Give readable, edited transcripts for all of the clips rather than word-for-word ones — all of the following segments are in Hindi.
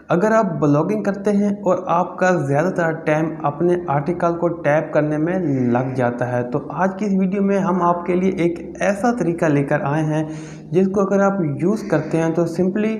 अगर आप ब्लॉगिंग करते हैं और आपका ज़्यादातर टाइम अपने आर्टिकल को टैप करने में लग जाता है, तो आज की इस वीडियो में हम आपके लिए एक ऐसा तरीका लेकर आए हैं जिसको अगर आप यूज़ करते हैं तो सिंपली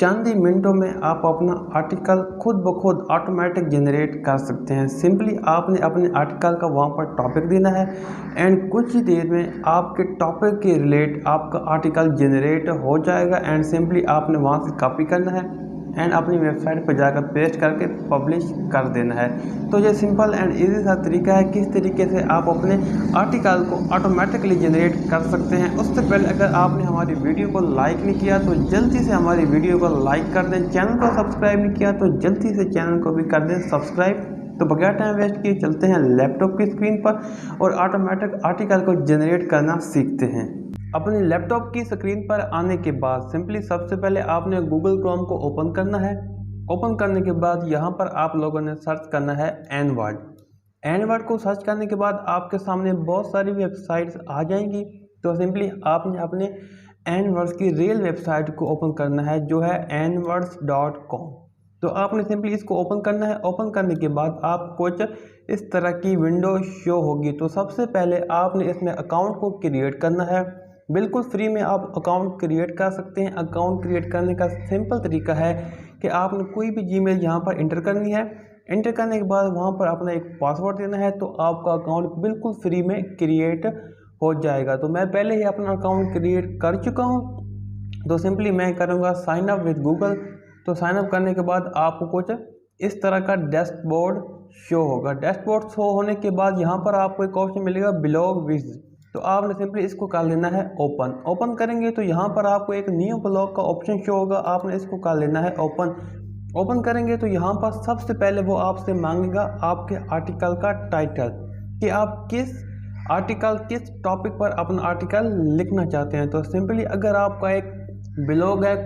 चंद ही मिनटों में आप अपना आर्टिकल खुद ब खुद ऑटोमेटिक जनरेट कर सकते हैं। सिंपली आपने अपने आर्टिकल का वहाँ पर टॉपिक देना है एंड कुछ ही देर में आपके टॉपिक के रिलेट आपका आर्टिकल जनरेट हो जाएगा एंड सिंपली आपने वहाँ से कॉपी करना है एंड अपनी वेबसाइट पर जाकर पेस्ट करके पब्लिश कर देना है। तो ये सिंपल एंड इजी सा तरीका है किस तरीके से आप अपने आर्टिकल को ऑटोमेटिकली जनरेट कर सकते हैं। उससे पहले अगर आपने हमारी वीडियो को लाइक नहीं किया तो जल्दी से हमारी वीडियो को लाइक कर दें, चैनल को सब्सक्राइब नहीं किया तो जल्दी से चैनल को भी कर दें सब्सक्राइब। तो बगैर टाइम वेस्ट किए चलते हैं लैपटॉप की स्क्रीन पर और ऑटोमेटिक आर्टिकल को जनरेट करना सीखते हैं। अपनी लैपटॉप की स्क्रीन पर आने के बाद सिंपली सबसे पहले आपने गूगल क्रोम को ओपन करना है। ओपन करने के बाद यहाँ पर आप लोगों ने सर्च करना है एन वर्ड। एन वर्ड को सर्च करने के बाद आपके सामने बहुत सारी वेबसाइट्स आ जाएंगी। तो सिंपली आपने अपने एन वर्ड्स की रियल वेबसाइट को ओपन करना है जो है nwords.com। तो आपने सिंपली इसको ओपन करना है। ओपन करने के बाद आप कुछ इस तरह की विंडो शो होगी। तो सबसे पहले आपने इसमें अकाउंट को क्रिएट करना है। बिल्कुल फ्री में आप अकाउंट क्रिएट कर सकते हैं। अकाउंट क्रिएट करने का सिंपल तरीका है कि आपने कोई भी जीमेल यहाँ पर इंटर करनी है। इंटर करने के बाद वहाँ पर अपना एक पासवर्ड देना है तो आपका अकाउंट बिल्कुल फ्री में क्रिएट हो जाएगा। तो मैं पहले ही अपना अकाउंट क्रिएट कर चुका हूँ। तो सिंपली मैं करूँगा साइन अप विद गूगल। तो साइन अप करने के बाद आपको कुछ इस तरह का डैशबोर्ड शो होगा। डैशबोर्ड शो होने के बाद यहाँ पर आपको एक ऑप्शन मिलेगा ब्लॉग विज। तो आपने सिंपली इसको कर लेना है ओपन। ओपन करेंगे तो यहाँ पर आपको एक न्यू ब्लॉग का ऑप्शन शो होगा। आपने इसको कर लेना है ओपन। ओपन करेंगे तो यहाँ पर सबसे पहले वो आपसे मांगेगा आपके आर्टिकल का टाइटल कि आप किस आर्टिकल किस टॉपिक पर अपना आर्टिकल लिखना चाहते हैं। तो सिंपली अगर आपका एक ब्लॉग है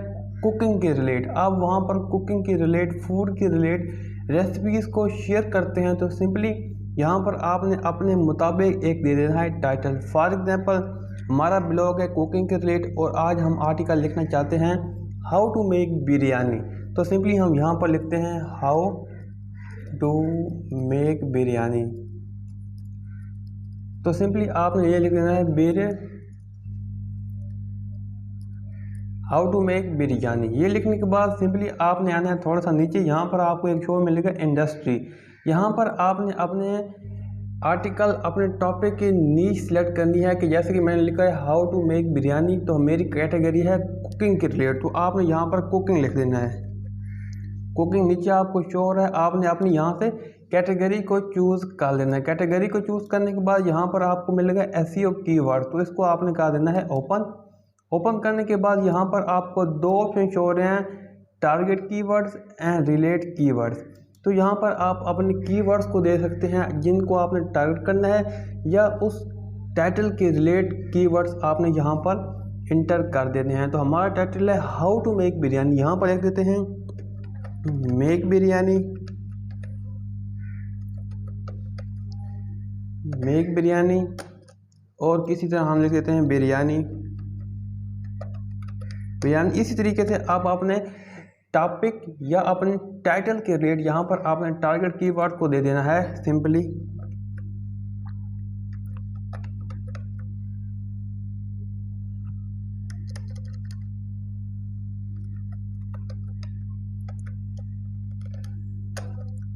कुकिंग के रिलेट, आप वहाँ पर कुकिंग के रिलेट फूड के रिलेट रेसिपीज़ को शेयर करते हैं तो सिंपली यहाँ पर आपने अपने मुताबिक एक दे देना है टाइटल। फॉर एग्जांपल हमारा ब्लॉग है कुकिंग के रिलेट और आज हम आर्टिकल लिखना चाहते हैं हाउ टू मेक बिरयानी। तो सिंपली हम यहाँ पर लिखते हैं हाउ टू मेक बिरयानी। तो सिंपली आपने ये लिख देना है हाउ टू मेक बिरयानी। ये लिखने के बाद सिंपली आपने आना है थोड़ा सा नीचे। यहाँ पर आपको एक शो मिलेगा इंडस्ट्री। यहाँ पर आपने अपने आर्टिकल अपने टॉपिक की नीश सेलेक्ट करनी है कि जैसे कि मैंने लिखा है हाउ टू मेक बिरयानी तो मेरी कैटेगरी है कुकिंग के रिलेट। तो आपने यहाँ पर कुकिंग लिख देना है। कुकिंग नीचे आपको शो हो रहा है। आपने अपनी यहाँ से कैटेगरी को चूज़ कर लेना है। कैटेगरी को चूज़ करने के बाद यहाँ पर आपको मिलेगा एसईओ कीवर्ड। तो इसको आपने कर देना है ओपन। ओपन करने के बाद यहाँ पर आपको दो ऑप्शन शो हो रहे हैं, target keywords and relate keywords. तो यहाँ पर आप अपने कीवर्ड्स को दे सकते हैं जिनको आपने टारगेट करना है या उस टाइटल के रिलेट कीवर्ड्स आपने यहाँ पर इंटर कर देने हैं। तो हमारा टाइटल है हाउ टू मेक बिरयानी। यहाँ पर लिख देते हैं मेक बिरयानी। मेक बिरयानी और किसी तरह हम लिख देते हैं बिरयानी। बिरयानी इसी तरीके से आप अपने टॉपिक या अपने टाइटल के रिलेट यहाँ पर आपने टारगेट कीवर्ड को दे देना है सिंपली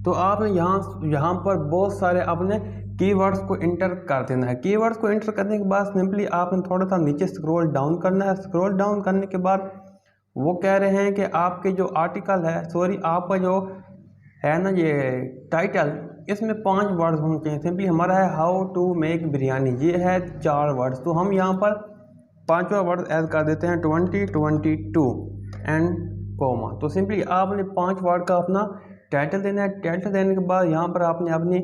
तो आपने यहाँ पर बहुत सारे अपने कीवर्ड्स को इंटर कर देना है। कीवर्ड्स को इंटर करने के बाद सिंपली आपने थोड़ा सा नीचे स्क्रॉल डाउन करना है। स्क्रॉल डाउन करने के बाद वो कह रहे हैं कि आपके जो आर्टिकल है आपका जो है ना ये टाइटल, इसमें 5 वर्ड्स होने चाहिए। सिंपली हमारा है हाउ टू मेक बिरयानी, ये है 4 वर्ड्स। तो हम यहाँ पर 5वां वर्ड ऐड कर देते हैं 2022 एंड कोमा। तो सिंपली आपने 5 वर्ड का अपना टाइटल देना है। टाइटल देने के बाद यहाँ पर आपने अपनी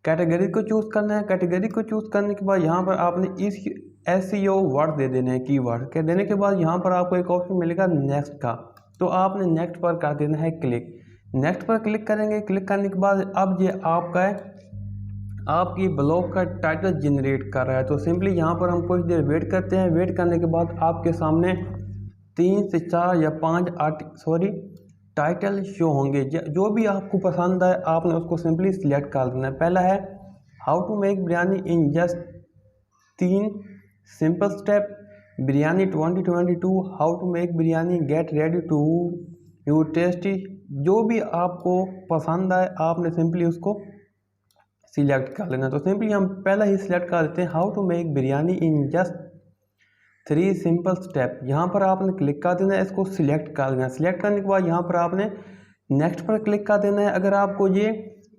कैटेगरी को चूज़ करना है। कैटेगरी को चूज़ करने के बाद यहाँ पर आपने इस एसईओ वर्ड दे देने हैं कीवर्ड के। देने के बाद यहाँ पर आपको एक ऑप्शन मिलेगा नेक्स्ट का। तो आपने नेक्स्ट पर कर देना है क्लिक। नेक्स्ट पर क्लिक करेंगे। क्लिक करने के बाद अब ये आपका है आपकी ब्लॉग का टाइटल जनरेट कर रहा है। तो सिंपली यहाँ पर हम कुछ देर वेट करते हैं। वेट करने के बाद आपके सामने 3 से 4 या 5 टाइटल शो होंगे। जो भी आपको पसंद आए आपने उसको सिंपली सिलेक्ट कर देना है। पहला है how to make biryani in just 3 simple step, biryani 2022, how to make biryani, get ready to you tasty. जो भी आपको पसंद आए आपने सिंपली उसको सिलेक्ट कर लेना। तो सिंपली हम पहला ही सिलेक्ट कर देते हैं how to make biryani in just 3 simple step. यहाँ पर आपने क्लिक कर देना है, इसको सिलेक्ट कर देना है। सिलेक्ट करने के बाद यहाँ पर आपने नेक्स्ट पर क्लिक कर देना है। अगर आपको ये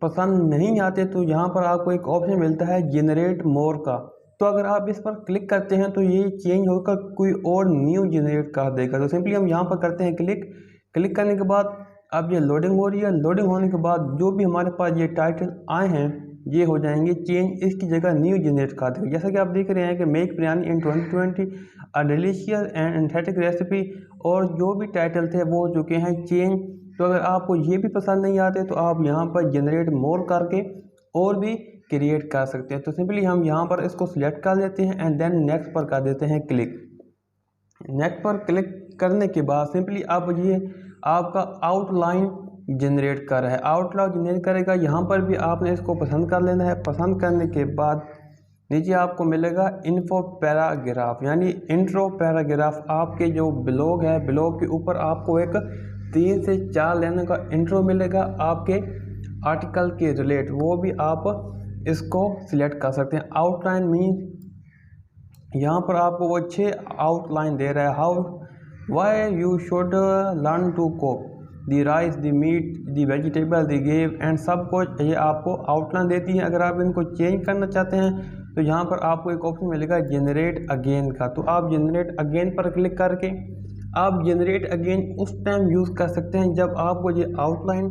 पसंद नहीं आते तो यहाँ पर आपको एक ऑप्शन मिलता है जनरेट मोर का। तो अगर आप इस पर क्लिक करते हैं तो ये चेंज होकर कोई और न्यू जनरेट कर देगा। तो सिंपली हम यहाँ पर करते हैं क्लिक। क्लिक करने के बाद अब ये लोडिंग हो रही है। लोडिंग होने के बाद जो भी हमारे पास ये टाइटल आए हैं ये हो जाएंगे चेंज, इसकी जगह न्यू जनरेट कर देगा। जैसा कि आप देख रहे हैं कि make biryani in 2020 a delicious and aesthetic recipe, और जो भी टाइटल थे वो हो चुके हैं चेंज। तो अगर आपको ये भी पसंद नहीं आते तो आप यहाँ पर जनरेट मोर करके और भी क्रिएट कर सकते हैं। तो सिंपली हम यहाँ पर इसको सिलेक्ट कर लेते हैं एंड देन नेक्स्ट पर कर देते हैं क्लिक। नेक्स्ट पर क्लिक करने के बाद सिंपली अब ये आपका आउटलाइन जनरेट कर रहा है। आउटलाइन जनरेट करेगा। यहाँ पर भी आपने इसको पसंद कर लेना है। पसंद करने के बाद नीचे आपको मिलेगा इन्फो पैराग्राफ, यानी इंट्रो पैराग्राफ। आपके जो ब्लॉग है, ब्लॉग के ऊपर आपको एक 3 से 4 लाइन का इंट्रो मिलेगा आपके आर्टिकल के रिलेट। वो भी आप इसको सिलेक्ट कर सकते हैं। आउटलाइन मीन यहाँ पर आपको वो 6 आउटलाइन दे रहा है। How why you should learn to cook the rice, the meat, the vegetable, the gravy and सब कुछ ये आपको आउटलाइन देती है। अगर आप इनको चेंज करना चाहते हैं तो यहाँ पर आपको एक ऑप्शन मिलेगा जनरेट अगेन का। तो आप जनरेट अगेन पर क्लिक करके आप जनरेट अगेन उस टाइम यूज़ कर सकते हैं जब आपको ये आउटलाइन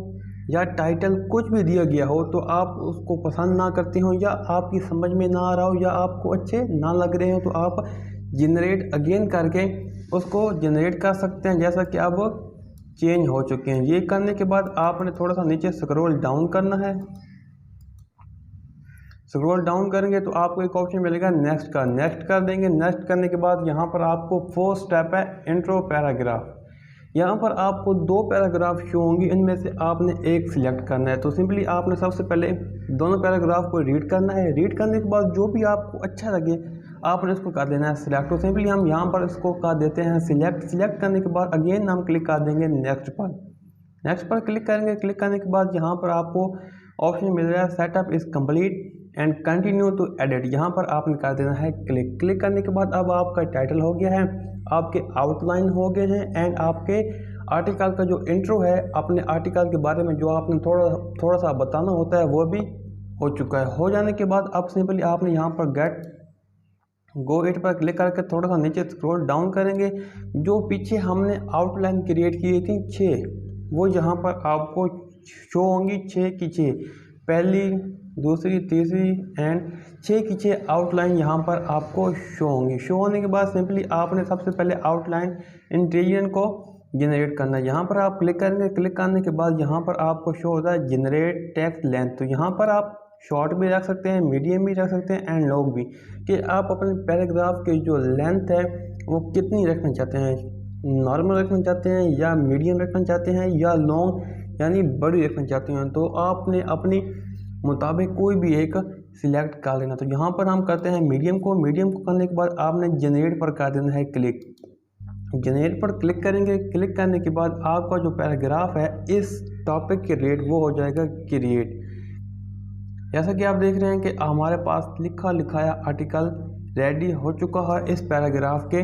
या टाइटल कुछ भी दिया गया हो तो आप उसको पसंद ना करते हो या आपकी समझ में ना आ रहा हो या आपको अच्छे ना लग रहे हो, तो आप जनरेट अगेन करके उसको जनरेट कर सकते हैं। जैसा कि अब चेंज हो चुके हैं। ये करने के बाद आपने थोड़ा सा नीचे स्क्रॉल डाउन करना है। स्क्रॉल डाउन करेंगे तो आपको एक ऑप्शन मिलेगा नेक्स्ट का। नेक्स्ट कर देंगे। नेक्स्ट करने के बाद यहाँ पर आपको 4 स्टेप है इंट्रो पैराग्राफ। यहाँ पर आपको 2 पैराग्राफ शो होंगी, इनमें से आपने एक सिलेक्ट करना है। तो सिंपली आपने सबसे पहले दोनों पैराग्राफ को रीड करना है। रीड करने के बाद जो भी आपको अच्छा लगे आपने इसको कर देना है सिलेक्ट। तो सिंपली हम यहाँ पर इसको कर देते हैं सिलेक्ट। सिलेक्ट करने के बाद अगेन हम क्लिक कर देंगे नेक्स्ट पर। नेक्स्ट पर क्लिक करेंगे। क्लिक करने के बाद यहाँ पर आपको ऑप्शन मिल रहा है setup is complete and continue to edit. यहाँ पर आपने कर देना है क्लिक। क्लिक करने के बाद अब आपका टाइटल हो गया है, आपके आउटलाइन हो गए हैं एंड आपके आर्टिकल का जो इंट्रो है, अपने आर्टिकल के बारे में जो आपने थोड़ा सा बताना होता है वो भी हो चुका है। हो जाने के बाद अब सिंपली आपने यहाँ पर गेट गो इट पर क्लिक करके थोड़ा सा नीचे स्क्रॉल डाउन करेंगे। जो पीछे हमने आउटलाइन क्रिएट की थी 6, वो यहाँ पर आपको शो होंगी 6 की 6, पहली, दूसरी, तीसरी एंड 6 की 6 आउटलाइन यहाँ पर आपको शो होंगी। शो होने के बाद सिंपली आपने सबसे पहले आउटलाइन इंटीरियर को जनरेट करना है। यहाँ पर आप क्लिक करेंगे। क्लिक करने के बाद यहाँ पर आपको शो होता है जनरेट टेक्स्ट लेंथ। तो यहाँ पर आप शॉर्ट भी रख सकते हैं, मीडियम भी रख सकते हैं एंड लॉन्ग भी, कि आप अपने पैराग्राफ की जो लेंथ है वो कितनी रखना चाहते हैं, नॉर्मल रखना चाहते हैं या मीडियम रखना चाहते हैं या लॉन्ग यानी बड़ी रखना चाहते हैं। तो आपने अपनी मुताबिक कोई भी एक सिलेक्ट कर लेना। तो यहाँ पर हम करते हैं मीडियम को। मीडियम को करने के बाद आपने जनरेट पर कर देना है क्लिक। जनरेट पर क्लिक करेंगे। क्लिक करने के बाद आपका जो पैराग्राफ है इस टॉपिक के रेट वो हो जाएगा क्रिएट। जैसा कि आप देख रहे हैं कि हमारे पास लिखा लिखाया आर्टिकल रेडी हो चुका है इस पैराग्राफ के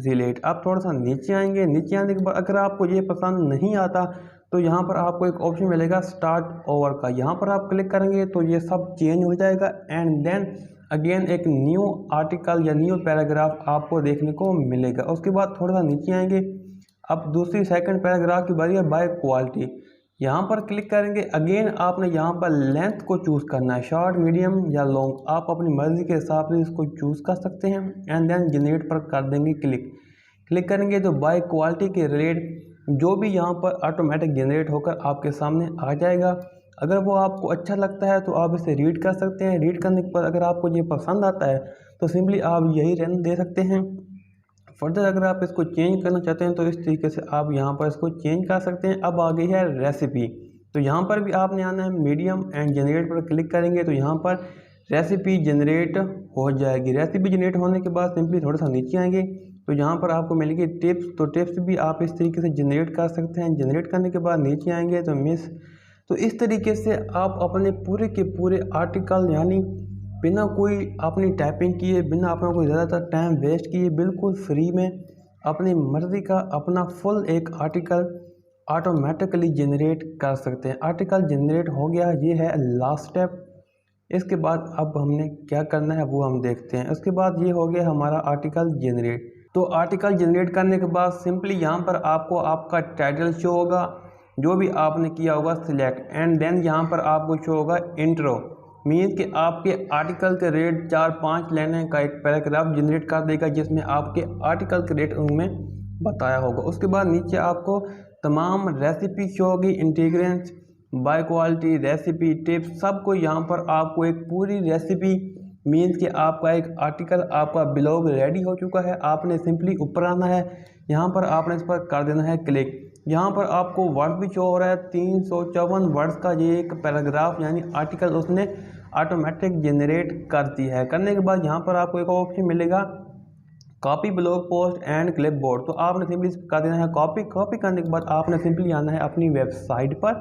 रिलेट। आप थोड़ा सा नीचे आएंगे। नीचे आने के बाद अगर आपको ये पसंद नहीं आता तो यहाँ पर आपको एक ऑप्शन मिलेगा स्टार्ट ओवर का। यहाँ पर आप क्लिक करेंगे तो ये सब चेंज हो जाएगा एंड देन अगेन एक न्यू आर्टिकल या न्यू पैराग्राफ आपको देखने को मिलेगा। उसके बाद थोड़ा सा नीचे आएंगे। अब दूसरी सेकंड पैराग्राफ की बारी है बाय क्वालिटी। यहाँ पर क्लिक करेंगे। अगेन आपने यहाँ पर लेंथ को चूज़ करना है, शॉर्ट, मीडियम या लॉन्ग। आप अपनी मर्ज़ी के हिसाब से इसको चूज़ कर सकते हैं एंड देन जनरेट पर कर देंगे क्लिक। क्लिक करेंगे तो बाय क्वालिटी के रिलेट जो भी यहाँ पर ऑटोमेटिक जनरेट होकर आपके सामने आ जाएगा। अगर वो आपको अच्छा लगता है तो आप इसे रीड कर सकते हैं। रीड करने के बाद अगर आपको ये पसंद आता है तो सिंपली आप यही रन दे सकते हैं। फर्दर अगर आप इसको चेंज करना चाहते हैं तो इस तरीके से आप यहाँ पर इसको चेंज कर सकते हैं। अब आ गई है रेसिपी, तो यहाँ पर भी आपने आना है मीडियम एंड जनरेट पर क्लिक करेंगे तो यहाँ पर रेसिपी जनरेट हो जाएगी। रेसिपी जनरेट होने के बाद सिंपली थोड़ा सा नीचे आएंगे तो यहाँ पर आपको मिलेगी टिप्स, तो टिप्स भी आप इस तरीके से जनरेट कर सकते हैं। जनरेट करने के बाद नीचे आएंगे तो तो इस तरीके से आप अपने पूरे के पूरे आर्टिकल यानी बिना कोई अपनी टाइपिंग किए, बिना अपना कोई ज़्यादातर टाइम वेस्ट किए, बिल्कुल फ्री में अपनी मर्ज़ी का अपना फुल एक आर्टिकल ऑटोमेटिकली जनरेट कर सकते हैं। आर्टिकल जनरेट हो गया, ये है लास्ट स्टेप। इसके बाद अब हमने क्या करना है वो हम देखते हैं। उसके बाद ये हो गया हमारा आर्टिकल जनरेट। तो आर्टिकल जनरेट करने के बाद सिंपली यहाँ पर आपको आपका टाइटल शो होगा, जो भी आपने किया होगा सिलेक्ट, एंड देन यहाँ पर आपको शो होगा इंट्रो, मीन्स कि आपके आर्टिकल के रेट 4-5 लाइनें का एक पैराग्राफ जनरेट कर देगा जिसमें आपके आर्टिकल के रेट उनमें बताया होगा। उसके बाद नीचे आपको तमाम रेसिपी शो होगी, इंटीग्रेंट्स, बाय क्वालिटी, रेसिपी, टिप्स, सबको यहाँ पर आपको एक पूरी रेसिपी मीन्स कि आपका एक आर्टिकल, आपका ब्लॉग रेडी हो चुका है। आपने सिंपली ऊपर आना है, यहाँ पर आपने इस पर कर देना है क्लिक। यहाँ पर आपको वर्ड भी शो हो रहा है, 354 वर्ड्स का ये एक पैराग्राफ यानी आर्टिकल उसने ऑटोमेटिक जनरेट कर दी है। करने के बाद यहाँ पर आपको एक ऑप्शन मिलेगा copy blog post and clipboard, तो आपने सिंपली कर देना है कॉपी। कॉपी करने के बाद आपने सिंपली आना है अपनी वेबसाइट पर।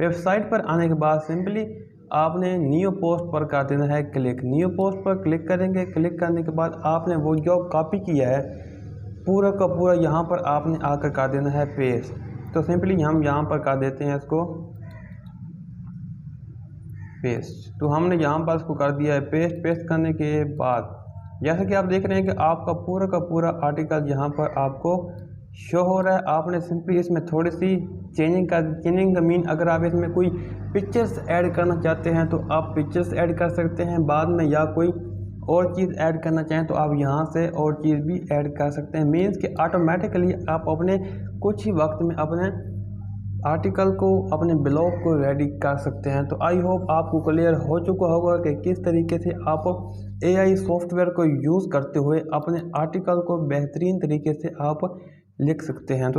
वेबसाइट पर आने के बाद सिंपली आपने न्यू पोस्ट पर कर देना है क्लिक। न्यू पोस्ट पर क्लिक करेंगे। क्लिक करने के बाद आपने वो जो कॉपी किया है पूरा का पूरा यहाँ पर आपने आकर कर देना है पेस्ट। तो सिंपली हम यहाँ पर कर देते हैं इसको पेस्ट। तो हमने यहाँ पर इसको कर दिया है पेस्ट। पेस्ट करने के बाद जैसा कि आप देख रहे हैं कि आपका पूरा का पूरा आर्टिकल यहाँ पर आपको शो हो रहा है। आपने सिंपली इसमें थोड़ी सी चेंजिंग का मीन, अगर आप इसमें कोई पिक्चर्स ऐड करना चाहते हैं तो आप पिक्चर्स ऐड कर सकते हैं बाद में, या कोई और चीज़ ऐड करना चाहें तो आप यहाँ से और चीज़ भी ऐड कर सकते हैं। मीन्स कि ऑटोमेटिकली आप अपने कुछ ही वक्त में अपने आर्टिकल को, अपने ब्लॉग को रेडी कर सकते हैं। तो आई होप आपको क्लियर हो चुका होगा कि किस तरीके से आप AI सॉफ्टवेयर को यूज़ करते हुए अपने आर्टिकल को बेहतरीन तरीके से आप लिख सकते हैं। तो